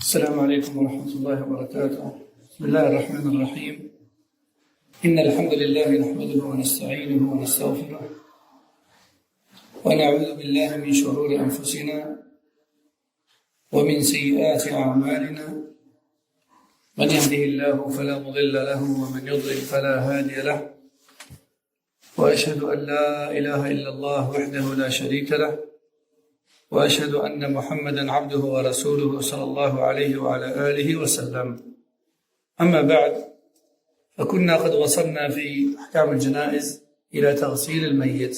السلام عليكم ورحمة الله وبركاته. بسم الله الرحمن الرحيم. إن الحمد لله نحمده ونستعينه ونستغفره ونعوذ بالله من شرور أنفسنا ومن سيئات أعمالنا. من يهده الله فلا مضل له ومن يضلل فلا هادي له، وأشهد أن لا إله إلا الله وحده لا شريك له، وأشهد أن محمدا عبده ورسوله صلى الله عليه وعلى آله وسلم. أما بعد، فكنا قد وصلنا في أحكام الجنائز إلى تغسيل الميت.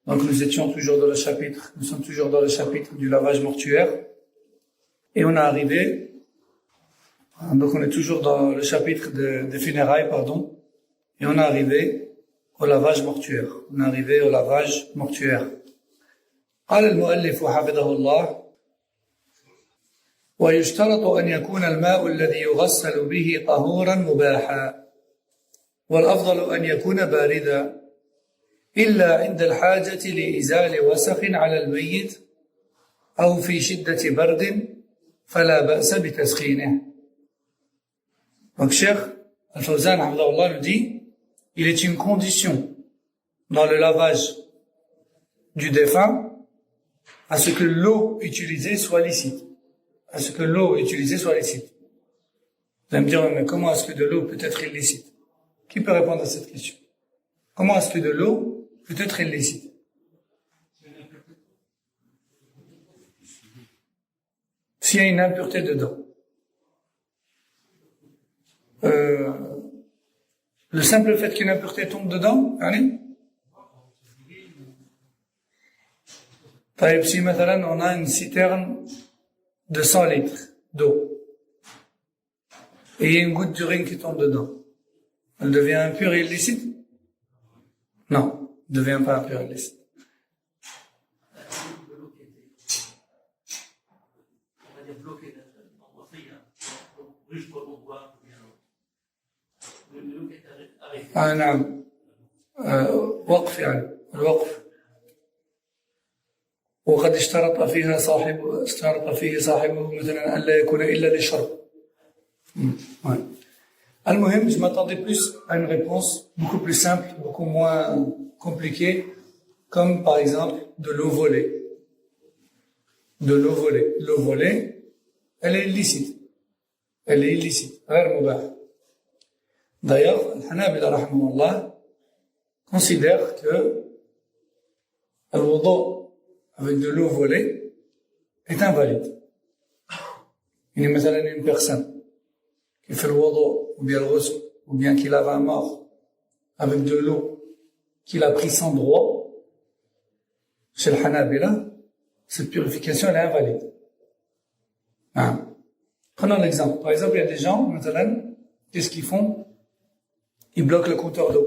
Donc nous sommes toujours dans le chapitre du lavage mortuaire, et on est toujours dans le chapitre des funérailles, et on est arrivé au lavage mortuaire. قال المؤلف حفظه الله: ويشترط أن يكون الماء الذي يغسل به طهورا مباحا، والأفضل أن يكون باردا، إلا عند الحاجة لإزالة وسخ على الميت أو في شدة برد فلا بأس بتسخينه. Donc Cheikh Al-Fawzan Hafidhahullah nous dit: il est une condition dans le lavage du défunt à ce que l'eau utilisée soit licite. Vous allez me dire: mais comment est-ce que de l'eau peut être illicite? Qui peut répondre à cette question? Comment est-ce que de l'eau peut être illicite? S'il y a une impureté dedans. Le simple fait qu'une impureté tombe dedans, allez. Si maintenant on a une citerne de 100 litres d'eau et il y a une goutte d'urine qui tombe dedans, elle devient impure et illicite? Non, elle ne devient pas impure et illicite. نعم. وقف يعني الوقف. وقد اشترط فيه صاحبه مثلا أن لا يكون إلا للشرب. المهم, je m'attendais plus à une réponse beaucoup plus simple, beaucoup moins compliquée, comme par exemple de l'eau volée. L'eau volée, elle est illicite. غير مباح. D'ailleurs, Al-Hanabila rahimahullah considère que al-wudu avec de l'eau volée est invalide. Il y a une personne qui fait le wudu ou bien le ghusl ou bien qui lave un mort avec de l'eau qu'il a pris sans droit. Chez le Hanabila, cette purification elle est invalide. Prenons l'exemple. Par exemple, il y a des gens, qu'est-ce qu'ils font? Ils bloquent le compteur d'eau.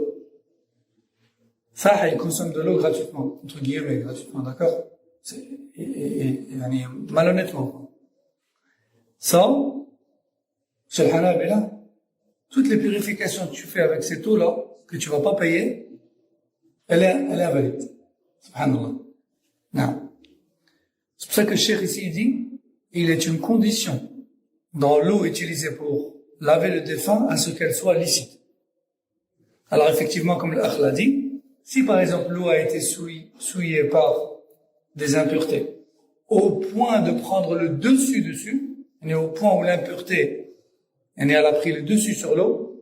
Ça, ils consomment de l'eau gratuitement, entre guillemets, gratuitement, d'accord? Malhonnêtement. Ça, chez le Hanabila, toutes les purifications que tu fais avec cette eau-là, que tu vas pas payer, elle est invalide. Subhanallah. Non. C'est pour ça que le Cheikh ici dit, il est une condition dans l'eau utilisée pour laver le défunt à ce qu'elle soit licite. Alors effectivement, comme l'Akh l'a dit, si par exemple l'eau a été souillée par des impuretés, au point de prendre le dessus, et au point où l'impureté, elle a pris le dessus sur l'eau,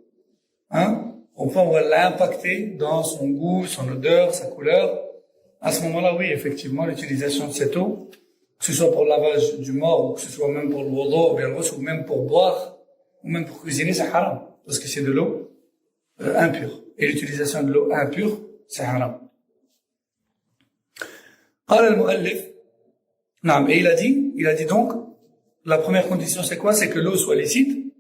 au point où elle l'a impacté dans son goût, son odeur, sa couleur, à ce moment-là, oui, effectivement, l'utilisation de cette eau, que ce soit pour le lavage du mort, ou que ce soit même pour le wudu, ou bien le ghusl, ou même pour boire, ou même pour cuisiner, c'est haram, parce que c'est de l'eau impure. Et l'utilisation de l'eau impure, c'est haram. قال المؤلف نعم. Et il a dit donc, la première condition c'est quoi? C'est que l'eau soit licite.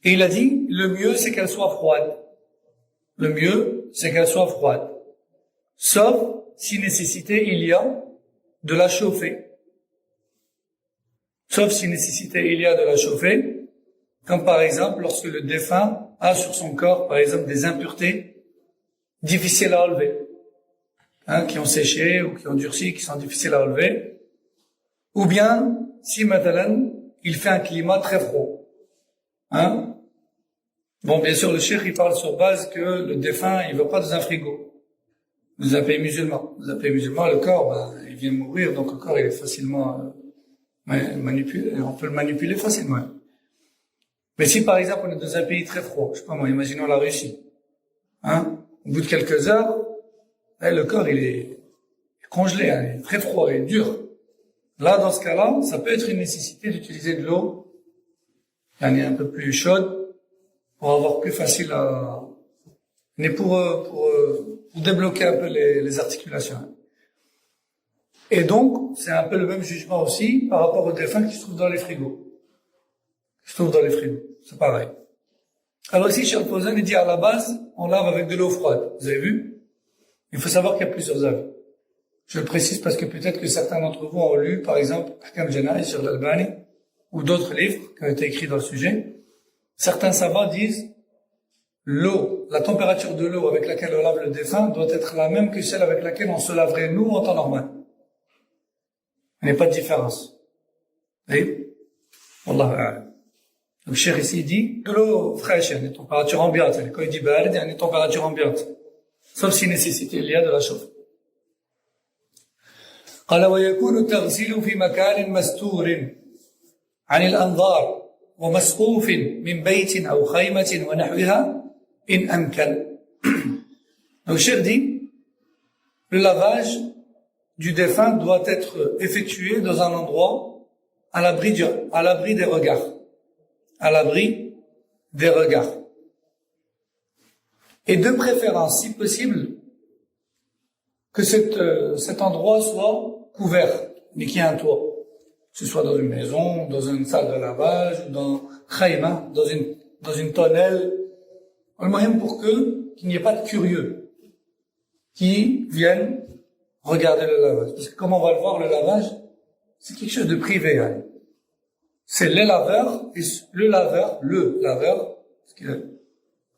Et il a dit, le mieux c'est qu'elle soit froide. Sauf si nécessité il y a de la chauffer. Comme par exemple lorsque le défunt a sur son corps, par exemple, des impuretés difficiles à enlever. Qui ont séché ou qui ont durci, qui sont difficiles à enlever, ou bien si maintenant il fait un climat très froid. Hein? Bon, bien sûr, le cheikh, il parle sur base que le défunt, il va pas dans un frigo. Dans un pays musulman. Dans un pays musulman, le corps, il vient de mourir, donc le corps, il est facilement manipulé. On peut le manipuler facilement. Mais si, par exemple, on est dans un pays très froid, je sais pas moi, imaginons la Russie. Hein? Au bout de quelques heures, le corps, il est congelé, hein, il est très froid, il est dur. Là, dans ce cas-là, ça peut être une nécessité d'utiliser de l'eau, un peu plus chaude, pour avoir plus facile à, mais pour débloquer un peu les articulations. Et donc, c'est un peu le même jugement aussi par rapport aux défunts qui se trouvent dans les frigos. C'est pareil. Alors ici, Cheikh Fawzan, il dit à la base, on lave avec de l'eau froide. Vous avez vu? Il faut savoir qu'il y a plusieurs avis. Je le précise parce que peut-être que certains d'entre vous ont lu, par exemple, Ahkam Janaïs sur l'Albani, ou d'autres livres qui ont été écrits dans le sujet. Certains savants disent, l'eau, la température de l'eau avec laquelle on lave le défunt doit être la même que celle avec laquelle on se laverait nous en temps normal. Il n'y a pas de différence. Vous voyez? Wallahu a'lam. Le cheikh ici dit de l'eau fraîche, il y a une température ambiante. Quand il dit barد, il y a une température ambiante. Sauf si nécessité il y a de la chauffe. قال ويكون التغسيل في مكان مستور عن الأنظار ومسقوف من بيت أو خيمة ونحوها إن أمكن. Donc le cheikh dit le lavage du défunt doit être effectué dans un endroit à l'abri des regards. À l'abri des regards. Et de préférence, si possible, que cet endroit soit couvert, mais qu'il y ait un toit. Que ce soit dans une maison, dans une salle de lavage, dans khayma, dans une tonnelle. Le moyen pour qu'il n'y ait pas de curieux qui viennent regarder le lavage. Parce que comme on va le voir, le lavage, c'est quelque chose de privé. Hein. C'est les laveurs, et le laveur, parce que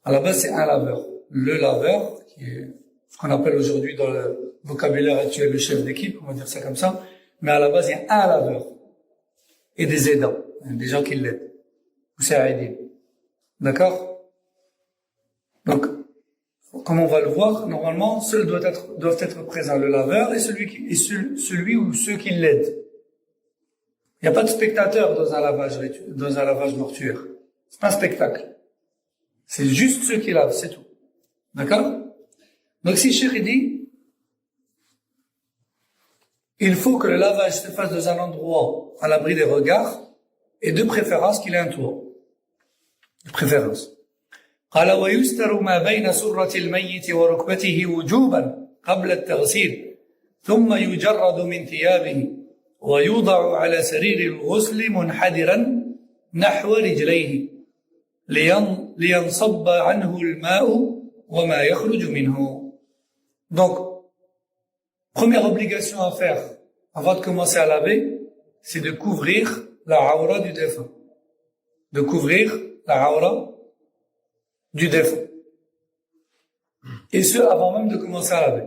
à la base c'est un laveur. Le laveur, qui est ce qu'on appelle aujourd'hui dans le vocabulaire actuel le chef d'équipe, on va dire ça comme ça, mais à la base il y a un laveur. Et des aidants, des gens qui l'aident. Ou c'est aidé. D'accord? Donc, comme on va le voir, normalement, seuls doivent être présents le laveur et celui ou ceux qui l'aident. Il n'y a pas de spectateur dans un lavage mortuaire. C'est pas un spectacle. C'est juste ceux qui lavent, c'est tout. D'accord? Donc si Cheikh dit, il faut que le lavage se fasse dans un endroit à l'abri des regards, et de préférence qu'il ait un toit. De préférence. قال ويستر ما بين سرة الميت وركبته وجوبا قبل التغسيل ثم يجرد من ثيابه ويوضع على سرير الغسل منحدرا نحو رجليه لينصب عنه الماء وما يخرج منه. Donc, première obligation à faire avant de commencer à laver, c'est de couvrir la aura du défunt. De couvrir la aura du défunt. Et ce, avant même de commencer à laver.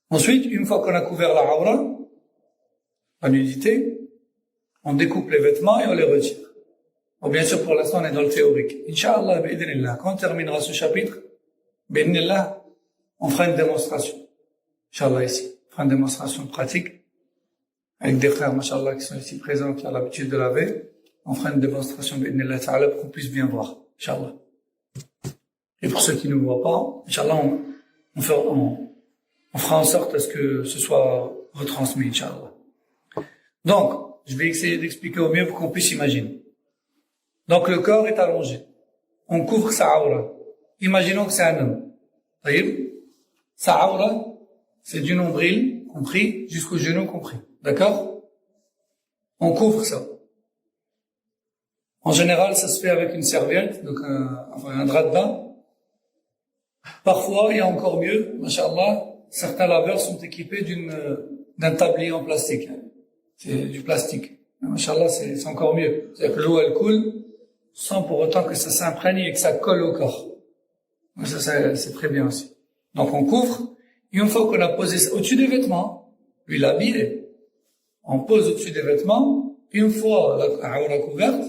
Ensuite, une fois qu'on a couvert la aura, la nudité, on découpe les vêtements et on les retire. Bon, bien sûr, pour l'instant, on est dans le théorique. Inch'Allah, quand on terminera ce chapitre, on fera une démonstration. Inch'Allah, ici. On fera une démonstration pratique. Avec des frères, machallah, qui sont ici présents, qui ont l'habitude de laver. On fera une démonstration, pour qu'on puisse bien voir. Inch'Allah. Et pour ceux qui ne voient pas, Inch'Allah, on fera en sorte à ce que ce soit retransmis, Inch'Allah. Donc, je vais essayer d'expliquer au mieux pour qu'on puisse imaginer. Donc, le corps est allongé. On couvre sa aura. Imaginons que c'est un homme. Voyez? Sa aura, c'est du nombril compris jusqu'au genou compris. D'accord? On couvre ça. En général, ça se fait avec une serviette, donc un drap de bain. Parfois, il y a encore mieux, machallah, certains laveurs sont équipés d'un tablier en plastique. C'est du plastique. Machallah, c'est encore mieux. C'est-à-dire que l'eau, elle coule sans pour autant que ça s'imprègne et que ça colle au corps. Donc ça, c'est très bien aussi. Donc on couvre, et une fois qu'on a posé ça au-dessus des vêtements, lui l'habiller. on pose au-dessus des vêtements, une fois la aura couverte,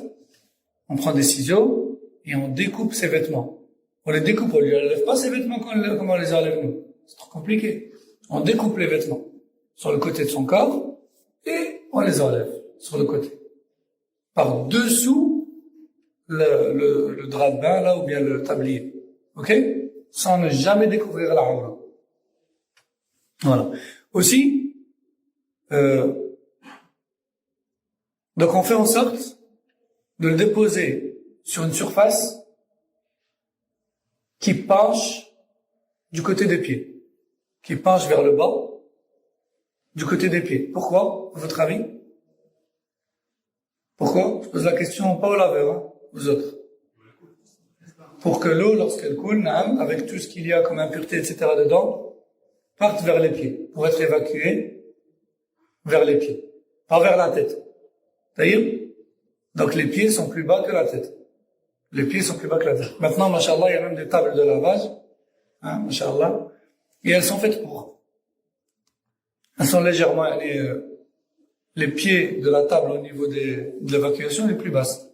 on prend des ciseaux et on découpe ses vêtements. On les découpe, on ne lui enlève pas ses vêtements comme on les enlève nous. C'est trop compliqué. On découpe les vêtements sur le côté de son corps et on les enlève sur le côté. Par dessous le drap de bain là ou bien le tablier. Ok? Sans ne jamais découvrir la aura. Voilà. Aussi, donc on fait en sorte de le déposer sur une surface qui penche du côté des pieds, qui penche vers le bas du côté des pieds. Pourquoi, à votre avis? Pourquoi? Je pose la question pas aux laveurs, hein, aux autres. Pour que l'eau, lorsqu'elle coule, avec tout ce qu'il y a comme impureté, etc. dedans, parte vers les pieds, pour être évacuée vers les pieds, pas vers la tête. C'est-à-dire, donc les pieds sont plus bas que la tête. Les pieds sont plus bas que la tête. Maintenant, machallah, il y a même des tables de lavage, hein, machallah, et elles sont faites pour. Elles sont légèrement, les pieds de la table au niveau de l'évacuation les plus basses.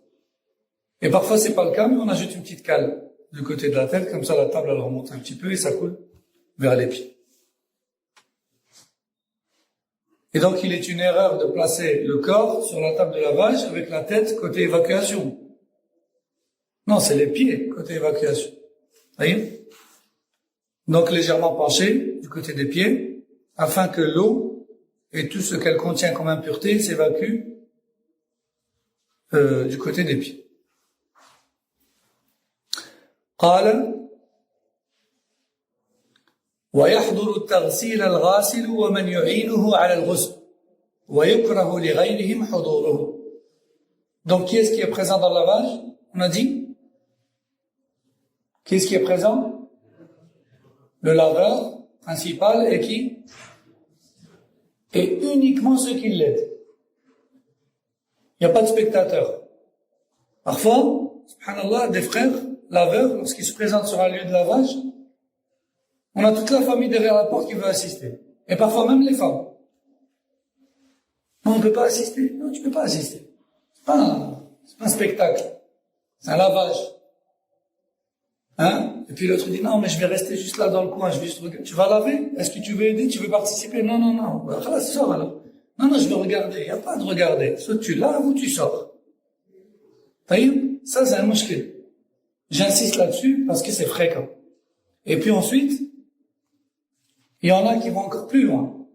Et parfois c'est pas le cas, mais on ajoute une petite cale du côté de la tête, comme ça la table elle remonte un petit peu et ça coule vers les pieds. Et donc il est une erreur de placer le corps sur la table de lavage avec la tête côté évacuation. Non, c'est les pieds côté évacuation. Voyez? Donc légèrement penché du côté des pieds, afin que l'eau et tout ce qu'elle contient comme impureté s'évacue du côté des pieds. قال ويحضر التغسيل الغاسل ومن يعينه على الغسل ويكره لغيرهم حضوره. Donc qui est-ce qui est présent dans le lavage? On a dit? Qui est-ce qui est présent? Le laveur principal et qui? Et uniquement ceux qui l'aident. Il n'y a pas de spectateurs. Parfois, subhanallah, des frères laveurs, lorsqu'ils se présentent sur un lieu de lavage, on a toute la famille derrière la porte qui veut assister. Et parfois même les femmes. Non, on ne peut pas assister. Non, tu ne peux pas assister. C'est pas un spectacle. C'est un lavage. Hein? Et puis l'autre dit, non, mais je vais rester juste là dans le coin, je vais juste regarder. Tu vas laver? Est-ce que tu veux aider? Tu veux participer? Non, non, non. Alors, sors alors. Non, non, je veux regarder. Il n'y a pas de regarder. Soit tu laves ou tu sors. Ça, c'est un mouchkil. J'insiste là-dessus parce que c'est fréquent. Et puis ensuite, il y en a qui vont encore plus loin.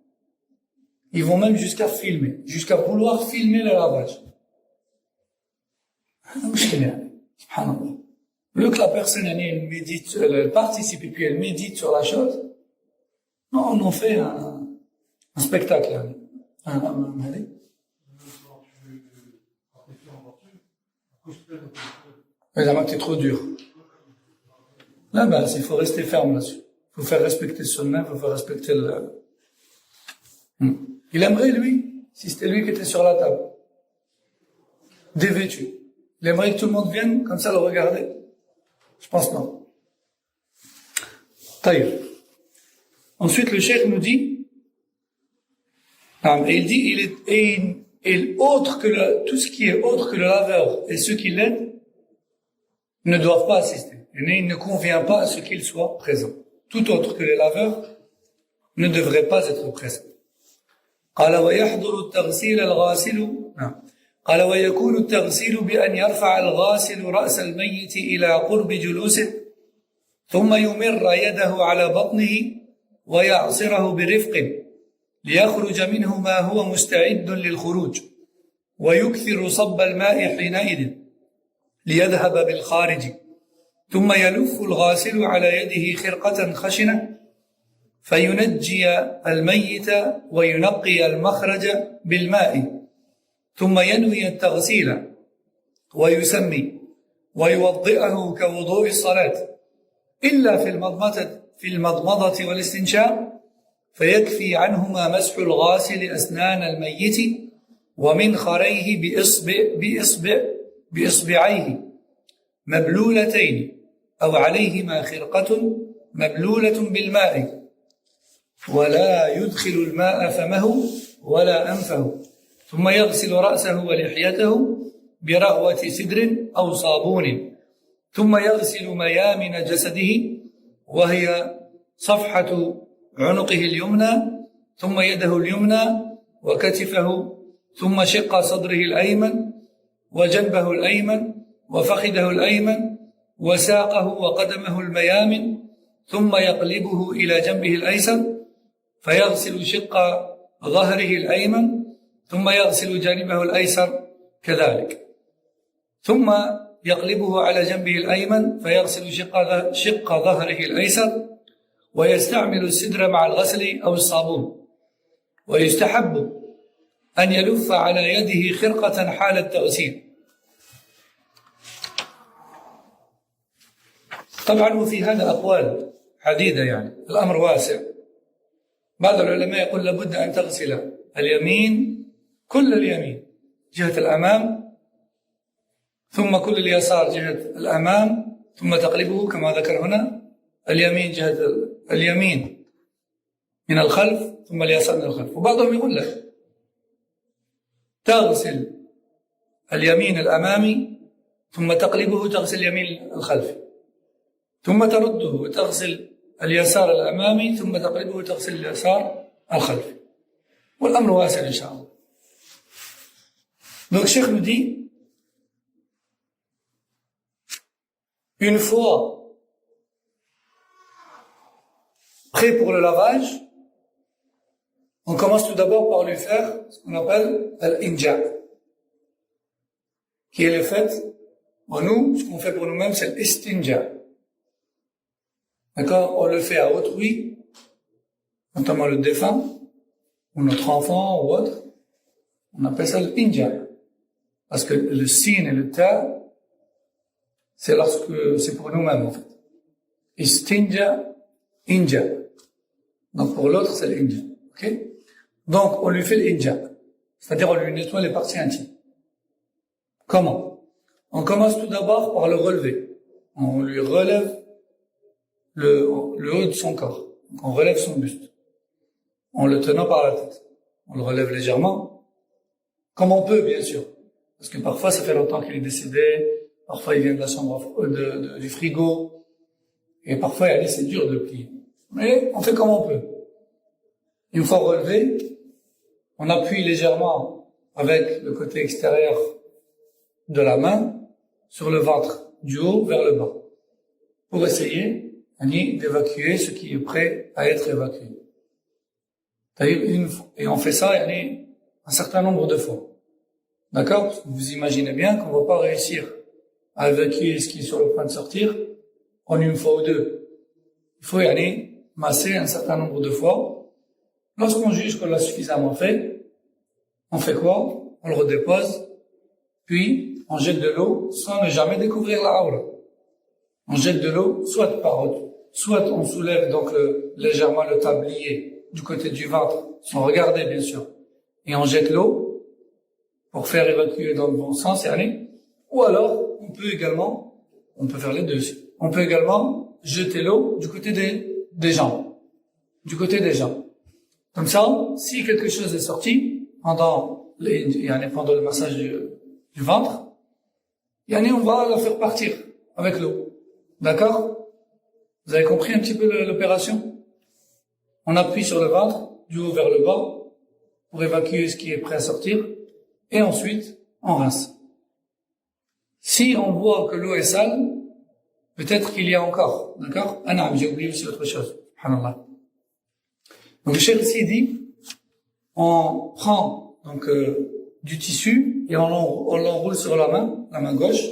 Ils vont même jusqu'à filmer, jusqu'à vouloir filmer le lavage. Subhanallah. Au lieu que la personne elle médite, elle participe et puis elle médite sur la chose, non, on en fait un spectacle. Mais t'es trop dur. Là, il faut rester ferme là-dessus. Il faut faire respecter son main, il faut faire respecter le... Il aimerait, lui, si c'était lui qui était sur la table, dévêtu. Il aimerait que tout le monde vienne, comme ça, le regarder. Je pense non. Taïr. Ensuite, le cheikh nous dit, et il dit, tout ce qui est autre que le laveur et ceux qui l'aident ne doivent pas assister. Il ne convient pas à ce qu'ils soient présents. Tout autre que les laveurs ne devrait pas être présent. قال ويحضر التغسيل الغاسل قال ويكون التغسيل بأن يرفع الغاسل رأس الميت إلى قرب جلوسه ثم يمر يده على بطنه ويعصره برفق ليخرج منه ما هو مستعد للخروج ويكثر صب الماء حينئذ ليذهب بالخارج ثم يلف الغاسل على يده خرقة خشنة فينجي الميت وينقي المخرج بالماء ثم ينوي التغسيل ويسمي ويوضئه كوضوء الصلاة إلا في المضمضة والاستنشاق فيكفي عنهما مسح الغاسل أسنان الميت ومنخريه بإصبعيه مبلولتين أو عليهما خرقة مبلولة بالماء ولا يدخل الماء فمه ولا أنفه ثم يغسل رأسه ولحيته برغوة سدر أو صابون ثم يغسل ميامن جسده وهي صفحة عنقه اليمنى ثم يده اليمنى وكتفه ثم شق صدره الأيمن وجنبه الأيمن وفخذه الأيمن وساقه وقدمه الميامن ثم يقلبه إلى جنبه الأيسر فيغسل شق ظهره الأيمن ثم يغسل جانبه الأيسر كذلك ثم يقلبه على جنبه الأيمن فيغسل شق ظهره الأيسر ويستعمل السدر مع الغسل أو الصابون ويستحب أن يلف على يده خرقة حال التغسيل. طبعا وفي هذا أقوال عديدة يعني الأمر واسع. بعض العلماء يقول لابد أن تغسل اليمين كل اليمين جهة الأمام ثم كل اليسار جهة الأمام ثم تقلبه كما ذكر هنا اليمين جهة اليمين من الخلف ثم اليسار من الخلف. وبعضهم يقول لك تغسل اليمين الأمامي ثم تقلبه تغسل اليمين الخلفي ثم ترده وتغسل اليسار الأمامي ثم تقلبه وتغسل اليسار الخلفي والأمر واسع إن شاء الله. Donc Cheikh nous dit une fois prêt pour le lavage, on commence tout d'abord par lui faire ce qu'on appelle l'inja, qui est le fait, pour nous, ce qu'on fait pour nous-mêmes, c'est l'istinja. D'accord? On le fait à autrui, notamment le défunt, ou notre enfant, ou autre. On appelle ça l'inja. Parce que le sin et le ta, c'est c'est pour nous-mêmes, en fait. Istinja, inja. Donc pour l'autre, c'est l'inja. Ok? Donc on lui fait l'inja. C'est-à-dire on lui nettoie les parties intimes. Comment? On commence tout d'abord par le relever. On lui relève le haut de son corps. Donc on relève son buste. En le tenant par la tête. On le relève légèrement. Comme on peut, bien sûr. Parce que parfois, ça fait longtemps qu'il est décédé. Parfois, il vient de la chambre, du frigo. Et parfois, c'est dur de le plier. Mais on fait comme on peut. Une fois relevé, on appuie légèrement avec le côté extérieur de la main sur le ventre, du haut vers le bas, pour essayer d'évacuer ce qui est prêt à être évacué. Et on fait ça un certain nombre de fois. D'accord? Vous imaginez bien qu'on ne va pas réussir à évacuer ce qui est sur le point de sortir en une fois ou deux. Il faut masser un certain nombre de fois. Lorsqu'on juge qu'on l'a suffisamment fait, on fait quoi? On le redépose, puis on jette de l'eau sans ne jamais découvrir la aura. On jette de l'eau soit on soulève donc légèrement le tablier du côté du ventre, sans regarder bien sûr, et on jette l'eau pour faire évacuer dans le bon sens, ou alors on peut faire les deux aussi. On peut également jeter l'eau du côté des jambes, Comme ça, si quelque chose est sorti pendant le massage du ventre, on va la faire partir avec l'eau. D'accord? Vous avez compris un petit peu l'opération? On appuie sur le ventre, du haut vers le bas, pour évacuer ce qui est prêt à sortir, et ensuite, on rince. Si on voit que l'eau est sale, peut-être qu'il y a encore, d'accord? Ah non, j'ai oublié aussi autre chose. Subhanallah. Donc le cheikh ici dit, on prend donc du tissu et on l'enroule sur la main gauche,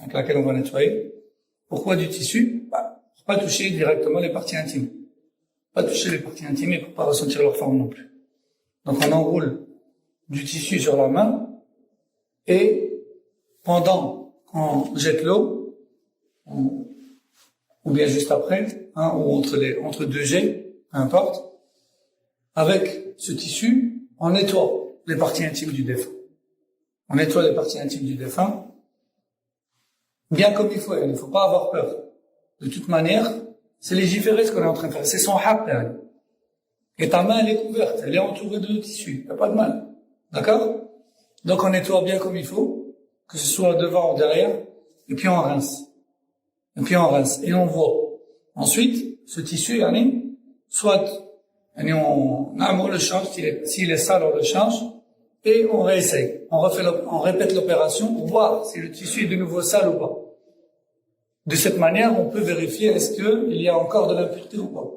avec laquelle on va nettoyer. Pourquoi du tissu? Pour pas toucher directement les parties intimes. Pas toucher les parties intimes et pour pas ressentir leur forme non plus. Donc on enroule du tissu sur la main et pendant qu'on jette l'eau, ou bien juste après, ou entre deux jets, peu importe, avec ce tissu, on nettoie les parties intimes du défunt. On nettoie les parties intimes du défunt, bien comme il faut. Il ne faut pas avoir peur. De toute manière, c'est légiférer ce qu'on est en train de faire. C'est son haqq. Et ta main, elle est couverte. Elle est entourée de tissu. Il n'y a pas de mal. D'accord? Donc on nettoie bien comme il faut, que ce soit devant ou derrière, et puis on rince. Et on voit. Ensuite, ce tissu, soit on le change, s'il est sale, on le change, et on réessaye. On répète l'opération pour voir si le tissu est de nouveau sale ou pas. De cette manière, on peut vérifier est-ce qu'il y a encore de l'impureté ou pas.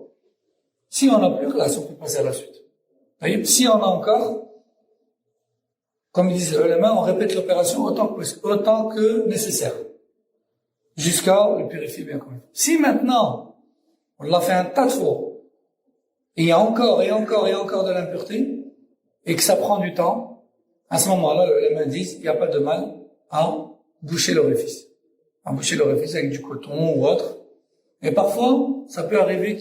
Si on n'a plus, là, on peut passer à la suite. Vous voyez, si on a encore, comme disent les ulama, on répète l'opération autant que nécessaire, jusqu'à le purifier bien comme il faut. Si maintenant, on l'a fait un tas de fois, et il y a encore de l'impureté, et que ça prend du temps, à ce moment-là, les ulama disent, il n'y a pas de mal à boucher l'orifice. Avec du coton ou autre. Et parfois, ça peut arriver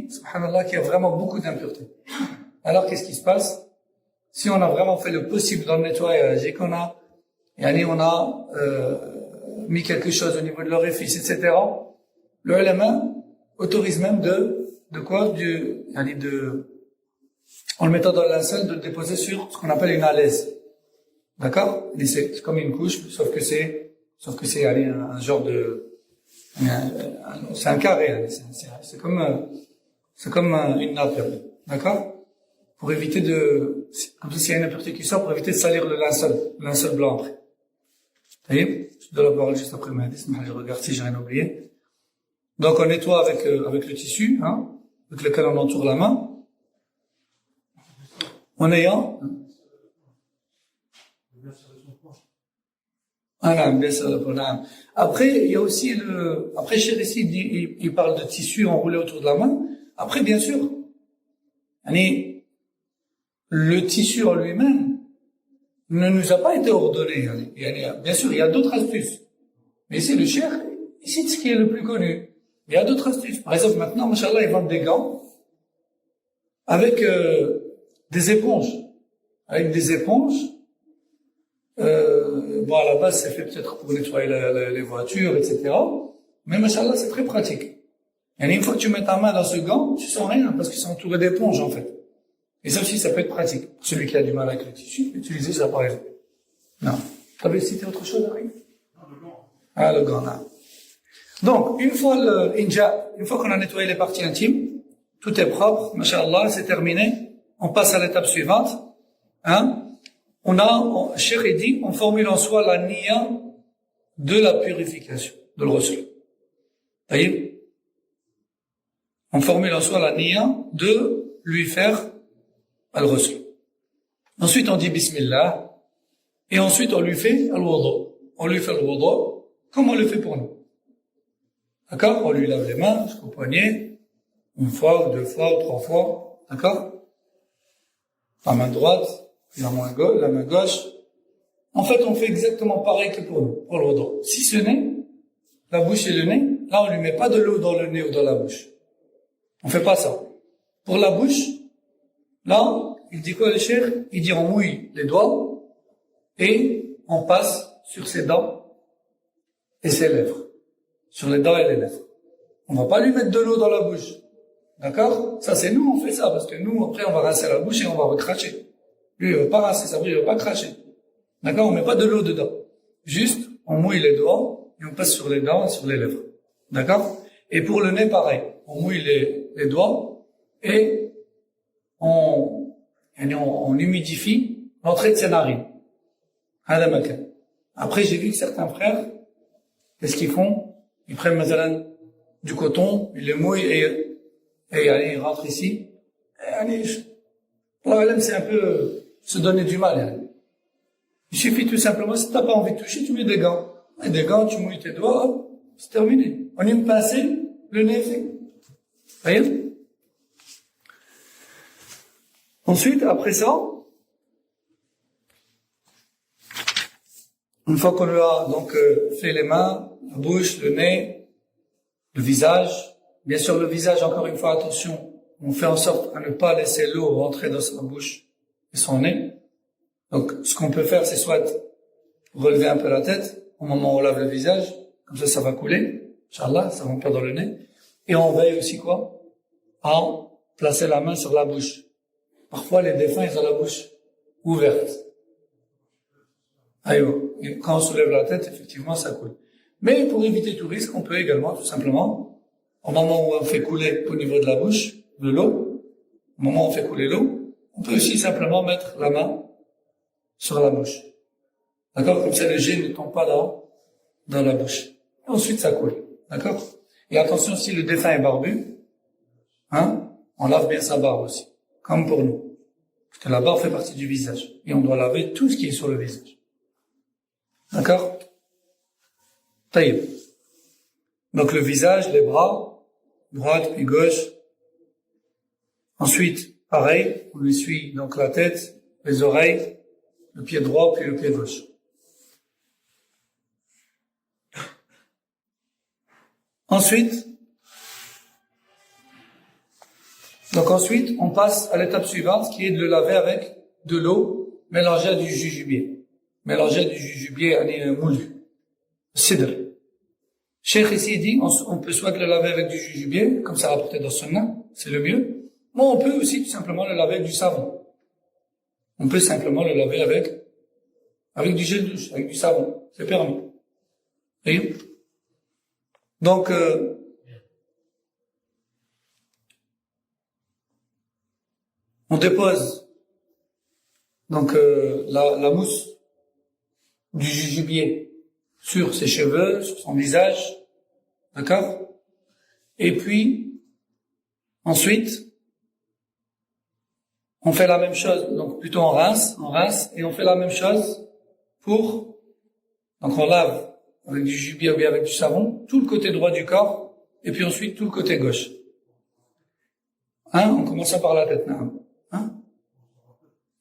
subhanallah, qu'il y a vraiment beaucoup d'impuretés. Alors, qu'est-ce qui se passe? Si on a vraiment fait le possible dans le nettoyage et qu'on a mis quelque chose au niveau de l'orifice, etc., le ulama autorise même en le mettant dans le linceul, de le déposer sur ce qu'on appelle une alaise. D'accord? Et c'est comme une couche, sauf que c'est un genre c'est un carré, c'est comme une nappe, d'accord? Pour éviter comme s'il y a une impureté qui sort, pour éviter de salir le linceul blanc après. Vous voyez? Je dois la parole juste après ma hadith, mais je regarde si j'ai rien oublié. Donc on nettoie avec le tissu, avec lequel on entoure la main, en ayant Après, il y a aussi après, Cheikh ici, il parle de tissu enroulé autour de la main. Après, bien sûr, le tissu en lui-même ne nous a pas été ordonné. Bien sûr, il y a d'autres astuces. Mais ici, le Cheikh, ici, ce qui est le plus connu. Il y a d'autres astuces. Par exemple, maintenant, machallah, ils vendent des gants avec des éponges. À la base, c'est fait peut-être pour nettoyer les voitures, etc. Mais, machallah, c'est très pratique. Et une fois que tu mets ta main dans ce gant, tu sens rien, parce qu'ils sont entourés d'éponges, en fait. Et ça aussi, ça peut être pratique. Pour celui qui a du mal avec le tissu, utiliser ça par exemple. Non. Tu avais cité autre chose, Harry? Non, le gant. Ah, le gant, non. Donc, une fois qu'on a nettoyé les parties intimes, tout est propre, machallah, c'est terminé. On passe à l'étape suivante. Cheikh dit, on formule en soi la niya de la purification, de le ghusl. Voyez? On formule en soi la niya de lui faire al-ghusl. Ensuite, on dit bismillah. Et ensuite, on lui fait al-wudu. On lui fait al-wudu comme on le fait pour nous. D'accord? On lui lave les mains jusqu'au poignet. Une fois, ou deux fois, ou trois fois. D'accord? La main droite, la main gauche. En fait, on fait exactement pareil que pour nous, pour le wudu. Si ce n'est la bouche et le nez, là, on lui met pas de l'eau dans le nez ou dans la bouche. On fait pas ça. Pour la bouche, là, il dit quoi le cheikh? Il dit on mouille les doigts et on passe sur ses dents et ses lèvres. Sur les dents et les lèvres. On va pas lui mettre de l'eau dans la bouche. D'accord? Ça, c'est nous, on fait ça, parce que nous, après, on va rincer la bouche et on va recracher. Lui, il va pas rincer sa bouche, il va pas cracher. D'accord? On met pas de l'eau dedans. Juste, on mouille les doigts et on passe sur les dents et sur les lèvres. D'accord? Et pour le nez, pareil. On mouille les doigts et on humidifie l'entrée de ses narines. Après, j'ai vu que certains frères, qu'est-ce qu'ils font? Ils prennent, mazalan, du coton, ils le mouillent et ils rentrent ici. C'est un peu se donner du mal. Il suffit tout simplement, si t'as pas envie de toucher, tu mets des gants. Et des gants, tu mouilles tes doigts, hop, c'est terminé. On y me pincer, le nez est fait. Voyez? Ensuite, après ça, une fois qu'on lui a donc fait les mains, la bouche, le nez, le visage, bien sûr le visage, encore une fois, attention, on fait en sorte à ne pas laisser l'eau rentrer dans sa bouche et son nez. Donc, ce qu'on peut faire, c'est soit relever un peu la tête au moment où on lave le visage, comme ça va couler, Inch'Allah, ça va perdre le nez. Et on veille aussi quoi? À placer la main sur la bouche. Parfois, les défunts, ils ont la bouche ouverte. Et quand on soulève la tête, effectivement, ça coule. Mais pour éviter tout risque, on peut également, tout simplement, au moment où on fait couler au niveau de la bouche, de l'eau, au moment où on fait couler l'eau, on peut aussi simplement mettre la main sur la bouche. D'accord? Comme ça, le jet ne tombe pas dans la bouche. Et ensuite, ça coule. D'accord? Et attention, si le défunt est barbu, on lave bien sa barbe aussi. Comme pour nous. Parce que la barbe fait partie du visage. Et on doit laver tout ce qui est sur le visage. D'accord? Taïb. Donc le visage, les bras, droite puis gauche. Ensuite, pareil, on essuie donc la tête, les oreilles, le pied droit puis le pied gauche. Ensuite, on passe à l'étape suivante qui est de le laver avec de l'eau mélangée à du jujubé. Mélangée à du jujubé moulu. Sidr. Cheikh ici dit, on peut soit le laver avec du jujubé, comme ça rapporté dans Sunnah, c'est le mieux. Mais on peut aussi tout simplement le laver avec du savon. On peut simplement le laver avec du gel douche, avec du savon. C'est permis. Voyez? Donc, on dépose donc la mousse du jujubier sur ses cheveux, sur son visage, d'accord? Et puis, ensuite, on fait la même chose, donc plutôt on rince, et on fait la même chose donc on lave avec du jujubier ou bien avec du savon, tout le côté droit du corps, et puis ensuite tout le côté gauche. On commence par la tête,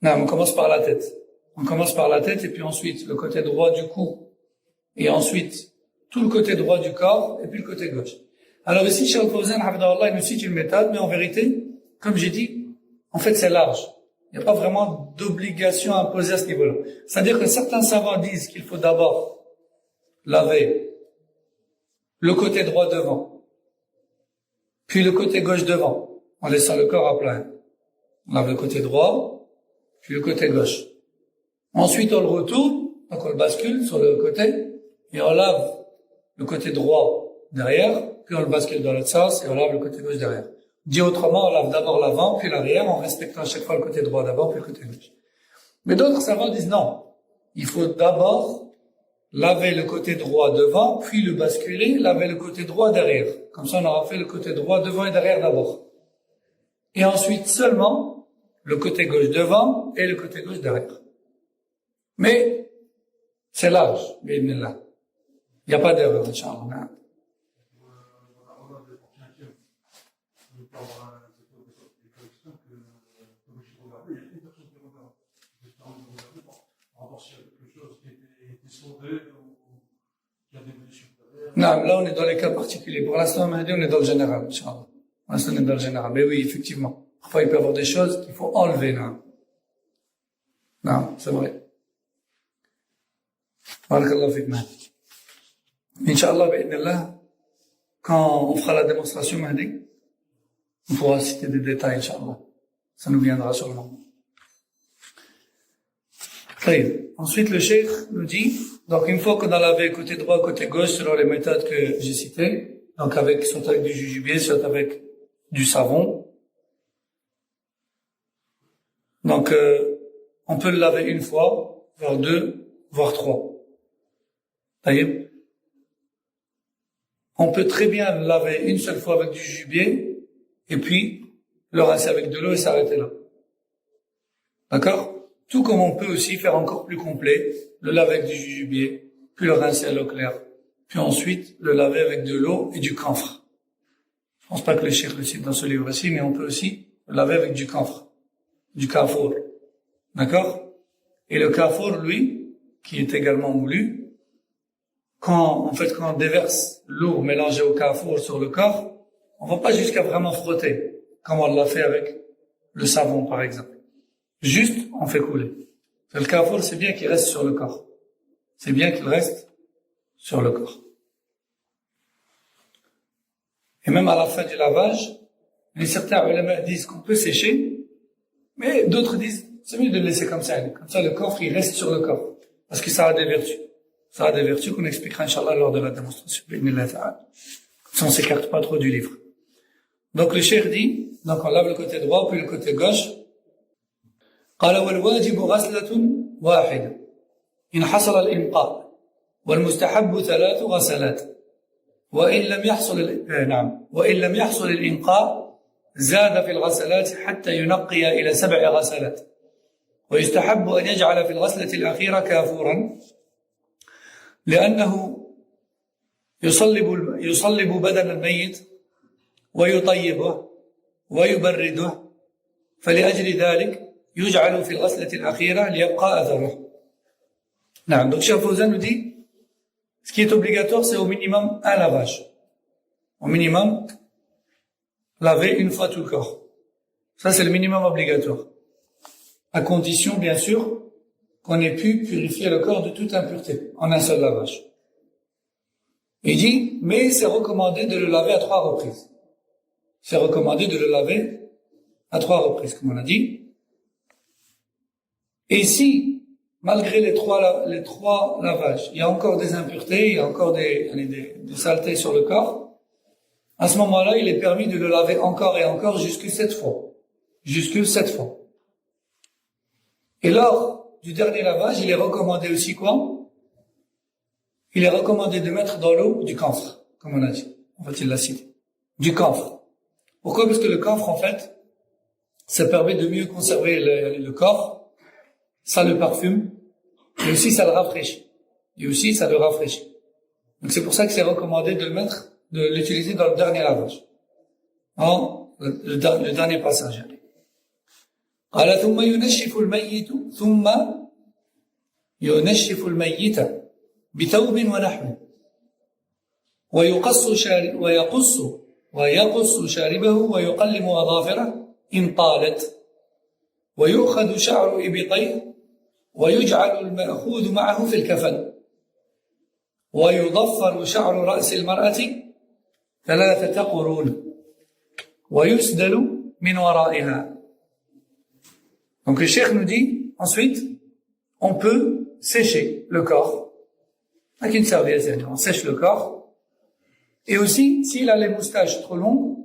on commence par la tête. On commence par la tête, et puis ensuite le côté droit du cou, et ensuite tout le côté droit du corps, et puis le côté gauche. Alors ici, Cheikh Al-Fawzan, il nous cite une méthode, mais en vérité, comme j'ai dit, en fait c'est large. Il n'y a pas vraiment d'obligation à imposer à ce niveau-là. C'est-à-dire que certains savants disent qu'il faut d'abord laver le côté droit devant, puis le côté gauche devant, en laissant le corps à plat. On lave le côté droit, puis le côté gauche. Ensuite, on le retourne, donc on le bascule sur le côté, et on lave le côté droit derrière, puis on le bascule dans l'autre sens, et on lave le côté gauche derrière. Dit autrement, on lave d'abord l'avant, puis l'arrière, en respectant à chaque fois le côté droit d'abord, puis le côté gauche. Mais d'autres savants disent non. Il faut d'abord laver le côté droit devant, puis le basculer, laver le côté droit derrière. Comme ça, on aura fait le côté droit devant et derrière d'abord. Et ensuite seulement, le côté gauche devant et le côté gauche derrière. Mais, c'est large, bi'idhnillah. Il n'y a pas d'erreur, Inch'Allah. Non, là on est dans les cas particuliers. Pour l'instant, on est dans le général, Inch'Allah. Pour l'instant, on est dans le général. Mais oui, effectivement. Parfois, il peut y avoir des choses qu'il faut enlever, non, c'est vrai. Barakallahu fik, Mahdi. Inch'Allah, bi'idhnillah, quand on fera la démonstration, Mahdi, on pourra citer des détails, Inch'Allah. Ça nous viendra sûrement. Ensuite, le cheikh nous dit, donc une fois qu'on a lavé côté droit, côté gauche, selon les méthodes que j'ai citées, donc soit avec du jujubé, soit avec du savon. Donc, on peut le laver une fois, voire deux, voire trois. Taïb. On peut très bien le laver une seule fois avec du jujubé, et puis le rincer avec de l'eau et s'arrêter là. D'accord? Tout comme on peut aussi faire encore plus complet, le laver avec du jujubé, puis le rincer à l'eau claire, puis ensuite le laver avec de l'eau et du camphre. Je pense pas que le cheikh le cite dans ce livre-ci, mais on peut aussi le laver avec du camphre, du kafour. D'accord? Et le kafour, lui, qui est également moulu, quand on déverse l'eau mélangée au kafour sur le corps, on va pas jusqu'à vraiment frotter, comme on l'a fait avec le savon, par exemple. Juste, on fait couler. Le kafour, c'est bien qu'il reste sur le corps. C'est bien qu'il reste sur le corps. Et même à la fin du lavage, certains ulama disent qu'on peut sécher, mais d'autres disent, c'est mieux de le laisser comme ça. Comme ça, le coffre, il reste sur le corps. Parce que ça a des vertus. Ça a des vertus qu'on expliquera, Inch'Allah, lors de la démonstration. Si on s'écarte pas trop du livre. Donc le cheikh dit, donc on lave le côté droit, puis le côté gauche. قال والواجب غسلة واحدة إن حصل الإنقاء والمستحب 3 غسلات وإن لم يحصل الإنقاء زاد في الغسلات حتى ينقي إلى 7 غسلات ويستحب أن يجعل في الغسلة الأخيرة كافورا لأنه يصلب بدن الميت ويطيبه ويبرده فلأجل ذلك يجعل في الغسلة الأخيرة ليبقى أثره. نعم, donc Cheikh Fawzan nous dit, ce qui est obligatoire, c'est au minimum un lavage. Au minimum, laver une fois tout le corps. Ça, c'est le minimum obligatoire. À condition, bien sûr, qu'on ait pu purifier le corps de toute impureté en un seul lavage. Il dit, mais c'est recommandé de le laver à 3 reprises. C'est recommandé de le laver à 3 reprises, comme on a dit. Et si, malgré les trois lavages, il y a encore des impuretés, il y a encore des saletés sur le corps, à ce moment-là, il est permis de le laver encore et encore jusque 7 fois. Jusque 7 fois. Et lors du dernier lavage, il est recommandé aussi quoi? Il est recommandé de mettre dans l'eau du camphre, comme on a dit. En fait, il l'a cité. Du camphre. Pourquoi? Parce que le camphre, en fait, ça permet de mieux conserver le corps. Ça le parfume, et aussi ça le rafraîchit. Donc c'est pour ça que c'est recommandé de l'utiliser dans le dernier lavage. Le dernier passage. قال ثم ينشف الميت بثوب ونحو ويقص شاربه ويقلم أظافره إن طالت ويؤخذ شعر إبطيه ويجعل المأخوذ معه في الكفن ويضفر شعر رأس المرأة 3 قرون ويسدل من ورائها. Donc le cheikh nous dit, ensuite, on peut sécher le corps avec une serviette, on sèche le corps. Et aussi, s'il a les moustaches trop longues,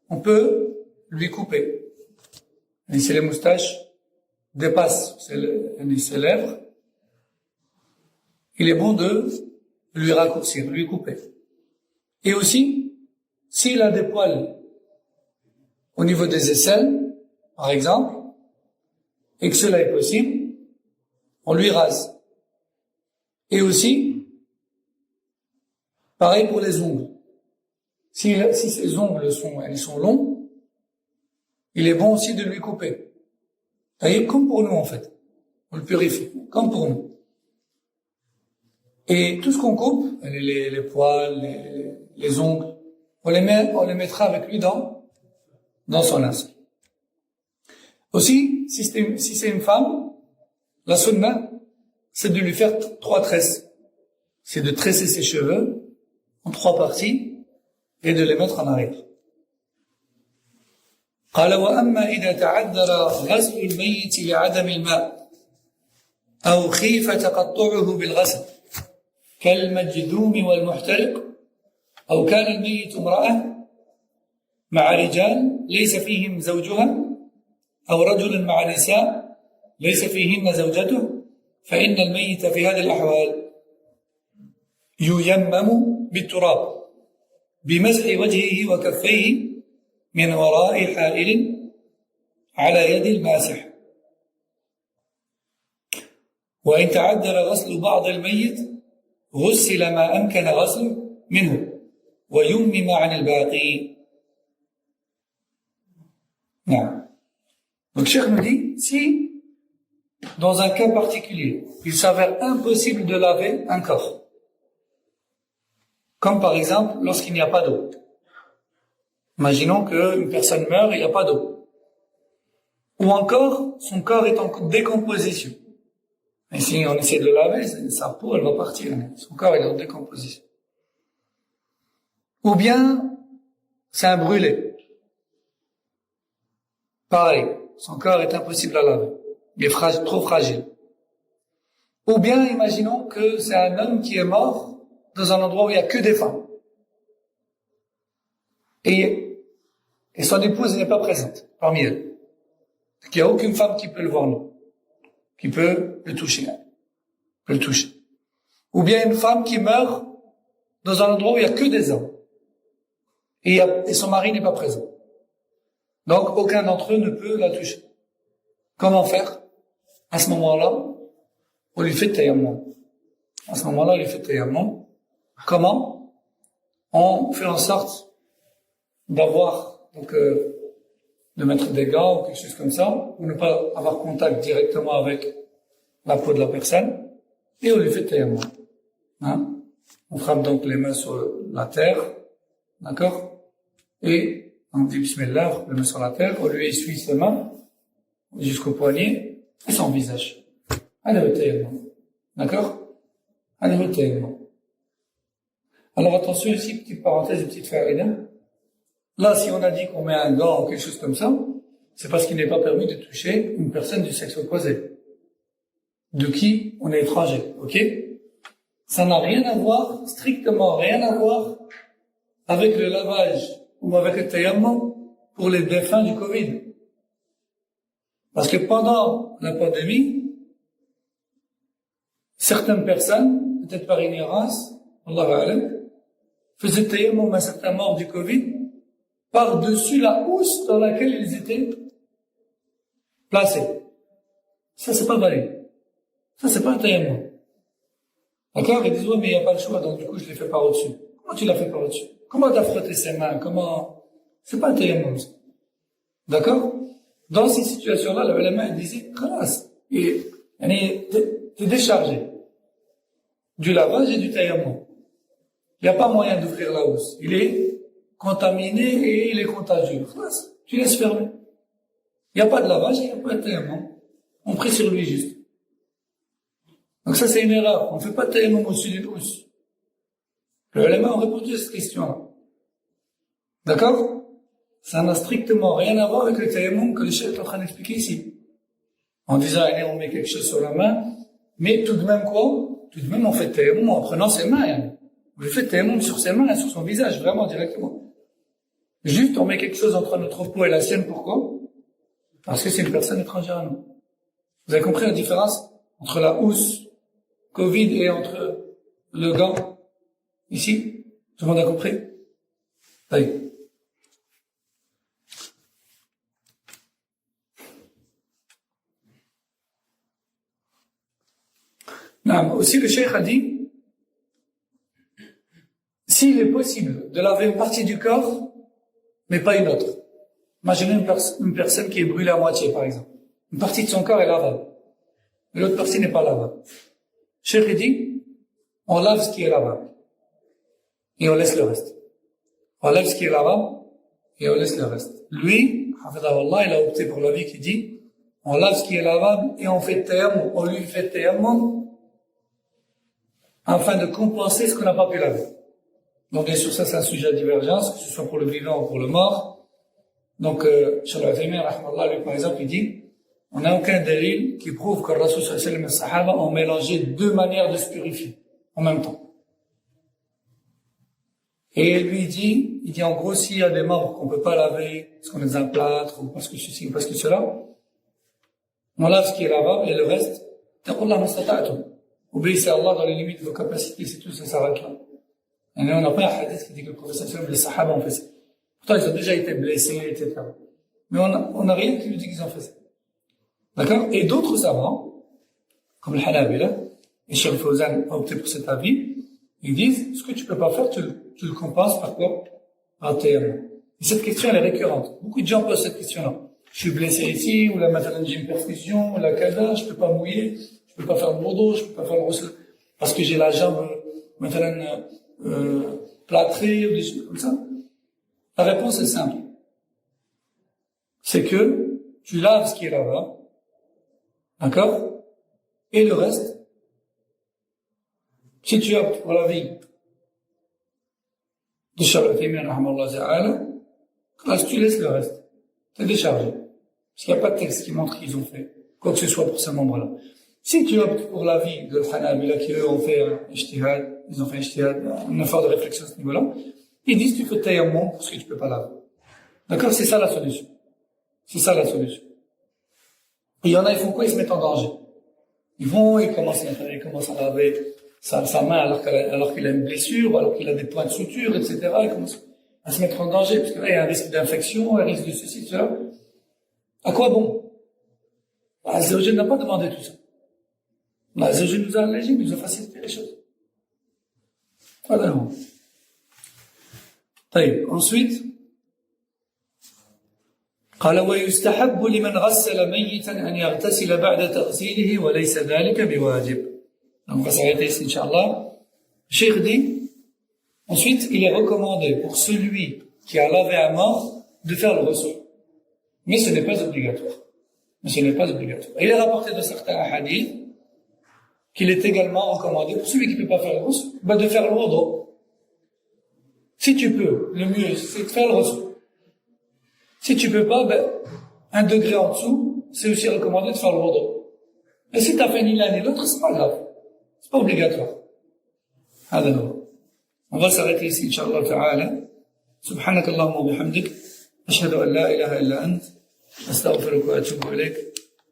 on peut lui couper. Et si les moustaches dépassent ses lèvres, il est bon de lui raccourcir, lui couper. Et aussi, s'il a des poils au niveau des aisselles, par exemple, et que cela est possible, on lui rase. Et aussi, pareil pour les ongles. Si ses ongles sont longs, il est bon aussi de lui couper. C'est comme pour nous, en fait. On le purifie, comme pour nous. Et tout ce qu'on coupe, les poils, les ongles, on les mettra avec lui dans son linceul. Aussi, si c'est une femme, la sunna, c'est de lui faire 3 tresses. C'est de tresser ses cheveux en 3 parties et de les mettre en arrière. قال وأما إذا تعذر غسل الميت لعدم الماء أو خيف تقطعه بالغسل كالمجذوم والمحترق أو كان الميت امرأة مع رجال ليس فيهم زوجها أو رجل مع نساء ليس فيهن زوجته فإن الميت في هذه الأحوال ييمم بالتراب بمسح وجهه وكفيه من وراء حائل على يد الماسح وإن تعذر غسل بعض الميت غسل ما أمكن غسله منه ويمم عن الباقي. نعم. Donc Cheikh nous dit, si dans un cas particulier, il s'avère impossible de laver un corps, comme par exemple lorsqu'il n'y a pas d'eau. Imaginons qu'une personne meurt et il n'y a pas d'eau. Ou encore, son corps est en décomposition. Et si on essaie de le laver, sa peau, elle va partir. Son corps est en décomposition. Ou bien, c'est un brûlé. Pareil, son corps est impossible à laver. Il est trop fragile. Ou bien, imaginons que c'est un homme qui est mort dans un endroit où il n'y a que des femmes. Et son épouse n'est pas présente parmi elles. Il n'y a aucune femme qui peut le voir, non. Qui peut le toucher. Ou bien une femme qui meurt dans un endroit où il n'y a que des hommes. Et son mari n'est pas présent. Donc, aucun d'entre eux ne peut la toucher. Comment faire? À ce moment-là, on lui fait tayammum. Comment? On fait en sorte d'avoir, de mettre des gants ou quelque chose comme ça, pour ne pas avoir contact directement avec la peau de la personne, et on lui fait tayammum. On frappe donc les mains sur la terre, d'accord? Et on dit Bismillah, les mains sur la terre, on lui essuie ses mains jusqu'au poignet et son visage. Allez, le tayammum. D'accord? Allez, le tayammum. Alors attention ici, petite parenthèse, petite farida. Là, si on a dit qu'on met un gant ou quelque chose comme ça, c'est parce qu'il n'est pas permis de toucher une personne du sexe opposé, de qui on est étranger, ok? Ça n'a rien à voir, strictement rien à voir, avec le lavage ou avec le tayammum pour les défunts du Covid. Parce que pendant la pandémie, certaines personnes, peut-être par ignorance, Allah alam, faisaient tayammum à certains morts du Covid par-dessus la housse dans laquelle ils étaient placés. Ça, c'est pas valide. Ça, c'est pas un tayammum. D'accord? Ils disent, ouais, mais il n'y a pas le choix, donc du coup, je l'ai fait par au-dessus. Comment tu l'as fait par au-dessus? Comment t'as frotté ses mains? Comment? C'est pas un tayammum, ça. D'accord? Dans ces situations-là, le ulama, il disait, khalas. Et, t'es déchargé du lavage et du tayammum. Il n'y a pas moyen d'ouvrir la housse. Il est contaminé et il est contagieux. Khalas. Tu laisses fermer. Il n'y a pas de lavage et il n'y a pas de tayammum. On prie sur lui juste. Donc ça, c'est une erreur. On ne fait pas de tayammum au-dessus d'une housse. Le ulama a répondu à cette question-là. D'accord? Ça n'a strictement rien à voir avec le tayammum que le chef est en train d'expliquer ici. En disant, allez, on met quelque chose sur la main, mais tout de même quoi? Tout de même, on fait tayammum en prenant ses mains. Hein. On fait tayammum sur ses mains et sur son visage, vraiment, directement. Juste, on met quelque chose entre notre peau et la sienne, pourquoi? Parce que c'est une personne étrangère à nous. Vous avez compris la différence entre la housse Covid et entre le gant ici? Tout le monde a compris? Allez. Non, aussi le cheikh a dit, s'il est possible de laver une partie du corps, mais pas une autre. Imaginez une personne qui est brûlée à moitié, par exemple. Une partie de son corps est lavable, mais l'autre partie n'est pas lavable. Le cheikh dit, on lave ce qui est lavable, et on laisse le reste. On lave ce qui est lavable, et on laisse le reste. Lui, hafidahullah, il a opté pour l'avis qui dit, on lave ce qui est lavable, et on fait tayammum, on lui fait tayammum, afin de compenser ce qu'on n'a pas pu laver. Donc bien sûr, ça c'est un sujet à divergence, que ce soit pour le vivant ou pour le mort. Donc, Cheikh Al-Uthaymin, rahmallah, lui par exemple, il dit, on n'a aucun dalil qui prouve que le Rasul sallallahu alayhi wa sallam et les Sahaba ont mélangé deux manières de se purifier en même temps. Et lui il dit en gros, s'il y a des membres qu'on peut pas laver, parce qu'on est un plâtre, ou parce que ceci, ou parce que cela, on lave ce qui est lavable et le reste, taqullah mastata'tum. Obéissez à Allah dans les limites de vos capacités, c'est tout, ça s'arrête là. Et on n'a pas un hadith qui dit que le professeur sallallahu alayhi wa sallam, les Sahaba ont fait ça. Pourtant, ils ont déjà été blessés, etc. Mais on n'a rien qui nous dit qu'ils ont fait ça. D'accord? Et d'autres savants, comme le Hanabila, et Cheikh Fawzan a opté pour cet avis, ils disent, ce que tu peux pas faire, tu le compenses par quoi? Par tayammum. Et cette question, elle est récurrente. Beaucoup de gens posent cette question-là. Je suis blessé ici, ou là, maintenant, j'ai une perfusion, ou la kada, je peux pas mouiller, je peux pas faire le bourdeau, je peux pas faire le roussel, parce que j'ai la jambe, maintenant, plâtrée, ou des choses comme ça. La réponse est simple. C'est que tu laves ce qui est là-bas, d'accord? Et le reste, si tu optes pour la vie de Cheikh Al-Uthaymin, rahmallahu ta'ala, tu laisses le reste. T'es déchargé. Parce qu'il n'y a pas de texte qui montre qu'ils ont fait quoi que ce soit pour ces membres-là. Si tu optes pour l'avis de Hanabila qui eux ont fait un ijtihad, un effort de réflexion à ce niveau-là, ils disent tu fais tayammum parce que tu peux pas laver. D'accord? C'est ça la solution. C'est ça la solution. Et il y en a, ils font quoi? Ils se mettent en danger. Ils commencent à laver sa main alors qu'il a une blessure, alors qu'il a des points de suture, etc. Ils commencent à se mettre en danger, parce que là, il y a un risque d'infection, un risque de ceci, de cela. À quoi bon? Azzawajal n'a pas demandé tout ça. Azzawajal nous a allégé, nous a facilité les choses. Voilà. Ensuite, قال ويستحب لمن غسل ميتا أن يغتسل بعد تغسيله وليس ذلك بواجب. Donc on va s'arrêter ici, Inch'Allah. Le cheikh dit, ensuite, il est recommandé pour celui qui a lavé un mort de faire le ghusl. Mais ce n'est pas obligatoire. Et il est rapporté de certains hadiths qu'il est également recommandé pour celui qui ne peut pas faire le ghusl, de faire le wudu. Si tu peux, le mieux, c'est de faire le ghusl. Si tu peux pas, un degré en dessous, c'est aussi recommandé de faire le wudu. Et si tu as fait ni l'un ni l'autre, c'est pas grave. C'est pas obligatoire. On va s'arrêter ici, Inch'Allah ta'ala. سبحانك اللهم وبحمدك أشهد أن لا إله إلا أنت أستغفرك وأتوب إليك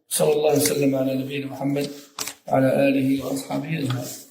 صلى الله وسلم على نبينا محمد وعلى آله وأصحابه أجمعين.